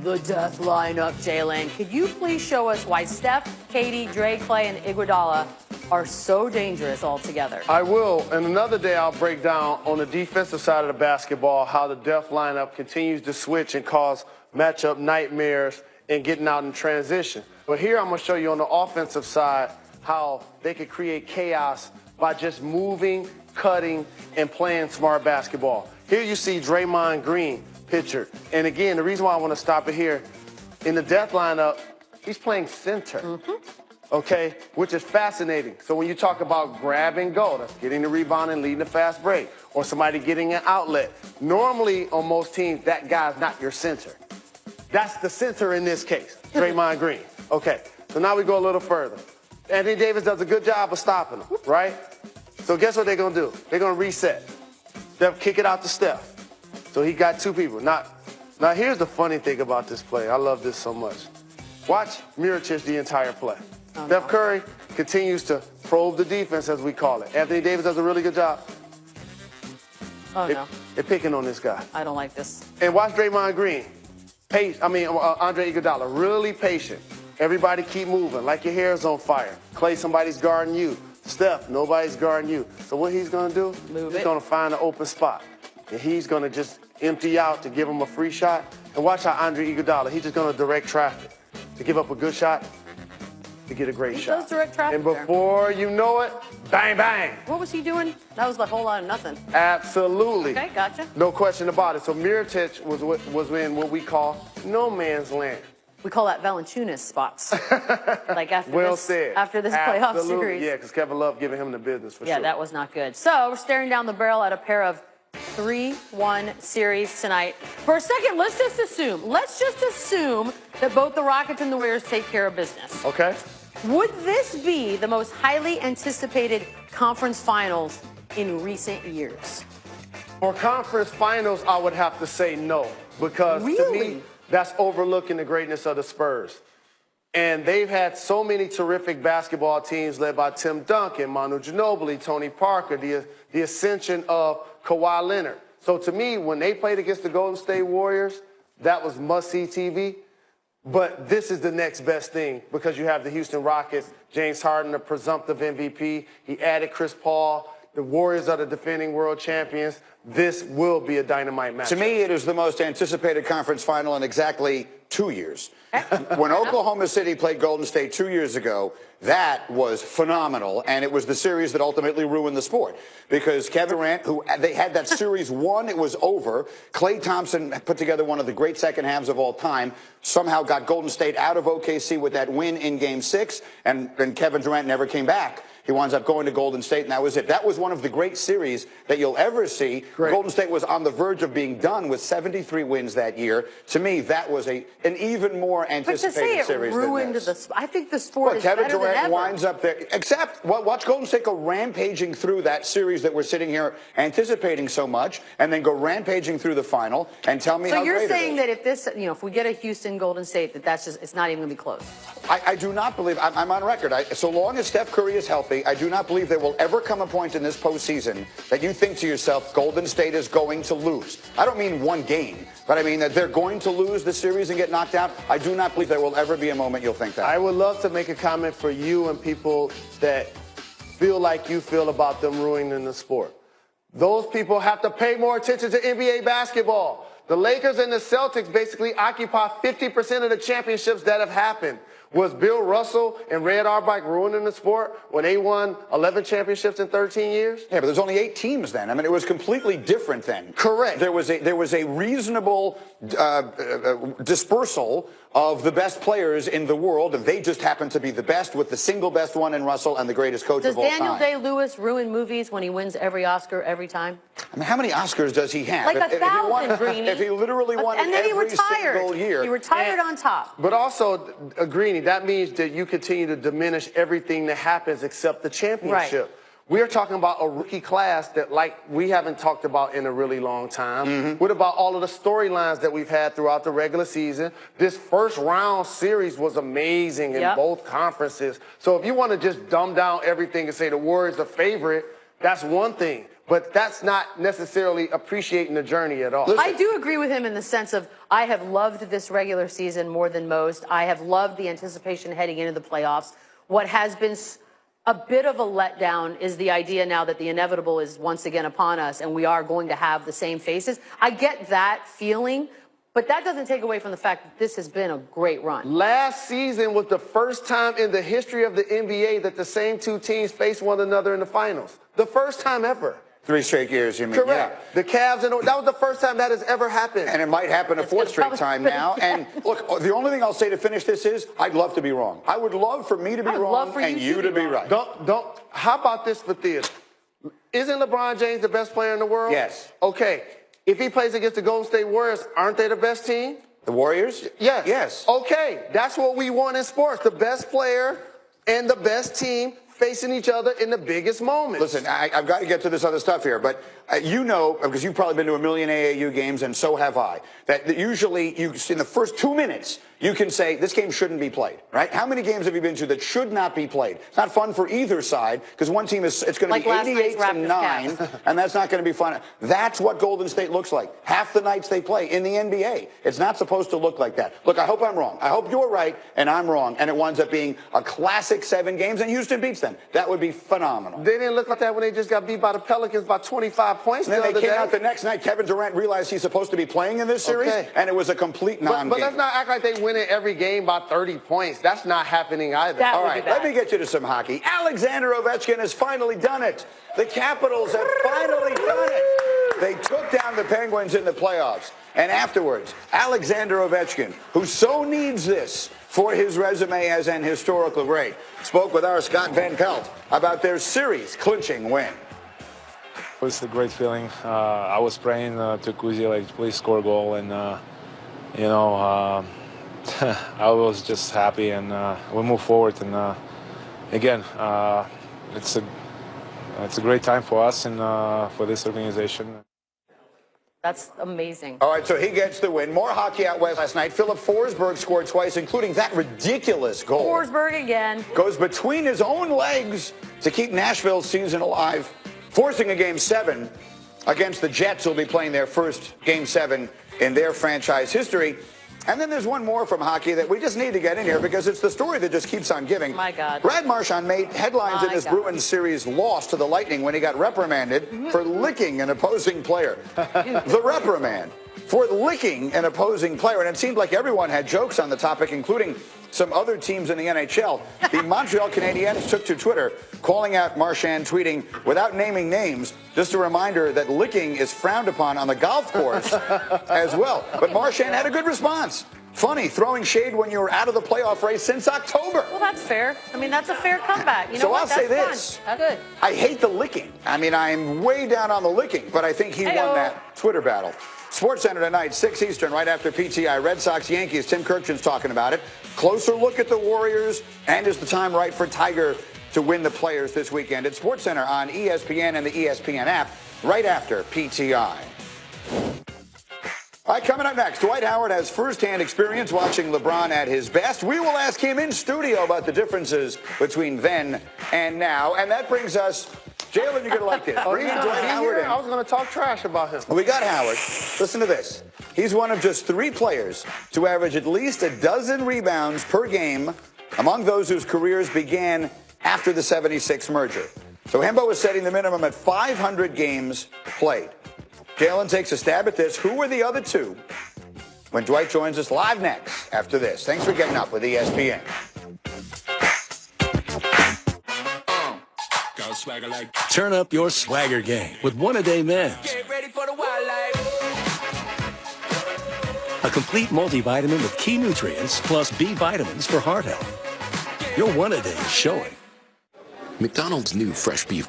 The death lineup, Jalen. Could you please show us why Steph, Katie, Dre, Clay, and Iguodala are so dangerous all together? I will. And another day I'll break down on the defensive side of the basketball how the death lineup continues to switch and cause matchup nightmares and getting out in transition. But here I'm going to show you on the offensive side how they could create chaos by just moving, cutting, and playing smart basketball. Here you see Draymond Green pictured. And again, the reason why I want to stop it here, in the death lineup, he's playing center. Okay, which is fascinating. So when you talk about grab and go, that's getting the rebound and leading the fast break, or somebody getting an outlet. Normally on most teams, that guy's not your center. That's the center in this case, Draymond Green. Okay, so now we go a little further. Anthony Davis does a good job of stopping him, right? So guess what they're gonna do? They're gonna reset. They'll kick it out to Steph. So he got two people. Now here's the funny thing about this play. I love this so much. Watch Mirotic the entire play. Steph Curry continues to probe the defense, as we call it. Anthony Davis does a really good job. They're picking on this guy. I don't like this. And watch Draymond Green. Andre Iguodala, really patient. Everybody keep moving, like your hair's on fire. Clay, somebody's guarding you. Steph, nobody's guarding you. So what he's gonna do? He's gonna find an open spot. And he's gonna just empty out to give him a free shot. And watch how Andre Iguodala, he's just gonna direct traffic to give up a good shot, to get a great shot. He does direct traffic. And before you know it, bang, bang. What was he doing? That was a whole lot of nothing. Absolutely. Okay, gotcha. No question about it. So Mirotic was in what we call no man's land. We call that Valanciunas spots. Like after after this playoff series. Yeah, because Kevin Love giving him the business for sure. Yeah, that was not good. So we're staring down the barrel at a pair of 3-1 series tonight. For a second, let's just assume that both the Rockets and the Warriors take care of business. Okay. Would this be the most highly anticipated conference finals in recent years? For conference finals, I would have to say no, because to me, that's overlooking the greatness of the Spurs. And they've had so many terrific basketball teams led by Tim Duncan, Manu Ginobili, Tony Parker, the ascension of Kawhi Leonard. So to me, when they played against the Golden State Warriors, that was must-see TV. But this is the next best thing because you have the Houston Rockets, James Harden, the presumptive MVP. He added Chris Paul. The Warriors are the defending world champions. This will be a dynamite match. To me, it is the most anticipated conference final in exactly 2 years. When Oklahoma City played Golden State 2 years ago, that was phenomenal, and it was the series that ultimately ruined the sport. Because Kevin Durant, they had that series won, it was over. Klay Thompson put together one of the great second halves of all time, somehow got Golden State out of OKC with that win in Game 6, and Kevin Durant never came back. He winds up going to Golden State, and that was it. That was one of the great series that you'll ever see. Golden State was on the verge of being done with 73 wins that year. To me, that was an even more anticipated series than this. But to say it ruined I think the sport is Kevin better Durant than ever. winds up there. Except, watch Golden State go rampaging through that series that we're sitting here anticipating so much, and then go rampaging through the final, and tell me how great it is. So you're saying that if this, if we get a Houston Golden State, that's just, it's not even going to be close? I do not believe, I'm on record, so long as Steph Curry is healthy, I do not believe there will ever come a point in this postseason that you think to yourself, Golden State is going to lose. I don't mean one game, but I mean that they're going to lose the series and get knocked out. I do not believe there will ever be a moment you'll think that. I would love to make a comment for you and people that feel like you feel about them ruining the sport. Those people have to pay more attention to NBA basketball. The Lakers and the Celtics basically occupy 50% of the championships that have happened. Was Bill Russell and Red Auerbach ruining the sport when they won 11 championships in 13 years? Yeah, but there's only 8 teams then. I mean, it was completely different then. Correct. There was a reasonable dispersal of the best players in the world, and they just happened to be the best, with the single best one in Russell and the greatest coach of all time. Does Daniel Day-Lewis ruin movies when he wins every Oscar every time? I mean, how many Oscars does he have? Like 1,000, Greeny. If he literally won and then every single year. He retired on top. But also, Greeny, that means that you continue to diminish everything that happens except the championship. Right. We are talking about a rookie class that, like, we haven't talked about in a really long time. What about all of the storylines that we've had throughout the regular season? This first round series was amazing in both conferences. So if you want to just dumb down everything and say the Warriors are favorite, that's one thing. but that's not necessarily appreciating the journey at all. I do agree with him in the sense of I have loved this regular season more than most. I have loved the anticipation heading into the playoffs. What has been a bit of a letdown is the idea now that the inevitable is once again upon us and we are going to have the same faces. I get that feeling, but that doesn't take away from the fact that this has been a great run. Last season was the first time in the history of the NBA that the same two teams faced one another in the finals. The first time ever. 3 straight years, you mean? Correct. Yeah. The Cavs, and that was the first time that has ever happened. And it might happen a 4th straight time now. And look, the only thing I'll say to finish this is I'd love to be wrong. I would love for me to be wrong and you to be right. How about this for theater? Isn't LeBron James the best player in the world? Yes. Okay. If he plays against the Golden State Warriors, aren't they the best team? The Warriors? Yes. Yes. Okay. That's what we want in sports. The best player and the best team facing each other in the biggest moments. Listen, I've got to get to this other stuff here, but you know, because you've probably been to a million AAU games, and so have I, that usually in the first 2 minutes, you can say, this game shouldn't be played, right? How many games have you been to that should not be played? It's not fun for either side, because one team it's going to be 88-9, and that's not going to be fun. That's what Golden State looks like. Half the nights they play in the NBA. It's not supposed to look like that. Look, I hope I'm wrong. I hope you're right, and I'm wrong, and it winds up being a classic 7 games, and Houston beats them. That would be phenomenal. They didn't look like that when they just got beat by the Pelicans by 25 points. And then they came out the next night. Kevin Durant realized he's supposed to be playing in this series, and it was a complete non-game. But let's not act like they win in every game by 30 points. That's not happening either. All right, let me get you to some hockey. Alexander Ovechkin has finally done it. The Capitals have finally done it. They took down the Penguins in the playoffs. And afterwards, Alexander Ovechkin, who so needs this for his resume as an historical great, spoke with our Scott Van Pelt about their series-clinching win. It was a great feeling. I was praying to Kuzi, like, please score a goal, and you know, I was just happy, and we move forward. And again, it's a great time for us and for this organization. That's amazing. All right, so he gets the win. More hockey out west last night. Philip Forsberg scored twice, including that ridiculous goal. Forsberg again. Goes between his own legs to keep Nashville's season alive, forcing a Game 7 against the Jets, who'll be playing their first Game 7 in their franchise history. And then there's one more from hockey that we just need to get in here because it's the story that just keeps on giving. My God. Brad Marchand made headlines in this Bruins series loss to the Lightning when he got reprimanded for licking an opposing player. The reprimand for licking an opposing player. And it seemed like everyone had jokes on the topic, including some other teams in the NHL. The Montreal Canadiens took to Twitter, calling out Marchand, tweeting, without naming names, just a reminder that licking is frowned upon on the golf course as well. But Marchand had a good response. Funny, throwing shade when you were out of the playoff race since October. Well, that's fair. I mean, that's a fair comeback. You know so what? I'll That's say this. Fun. Good. I hate the licking. I mean, I'm way down on the licking, but I think he won that Twitter battle. SportsCenter tonight, 6 Eastern, right after PTI. Red Sox, Yankees. Tim Kirchin's talking about it. Closer look at the Warriors, and is the time right for Tiger to win the Players this weekend? At SportsCenter on ESPN and the ESPN app, right after PTI. All right, coming up next, Dwight Howard has firsthand experience watching LeBron at his best. We will ask him in studio about the differences between then and now. And that brings us, Jalen, you're going to like this. Bring Dwight Howard in. I was going to talk trash about him. We got Howard. Listen to this. He's one of just 3 players to average at least a dozen rebounds per game among those whose careers began after the 76 merger. So Hembo is setting the minimum at 500 games played. Jalen takes a stab at this. Who were the other 2? When Dwight joins us live next after this. Thanks for getting up with ESPN. Turn up your swagger game with One A Day Men's. Get ready for the wildlife. A complete multivitamin with key nutrients plus B vitamins for heart health. Your One A Day is showing. McDonald's new fresh beef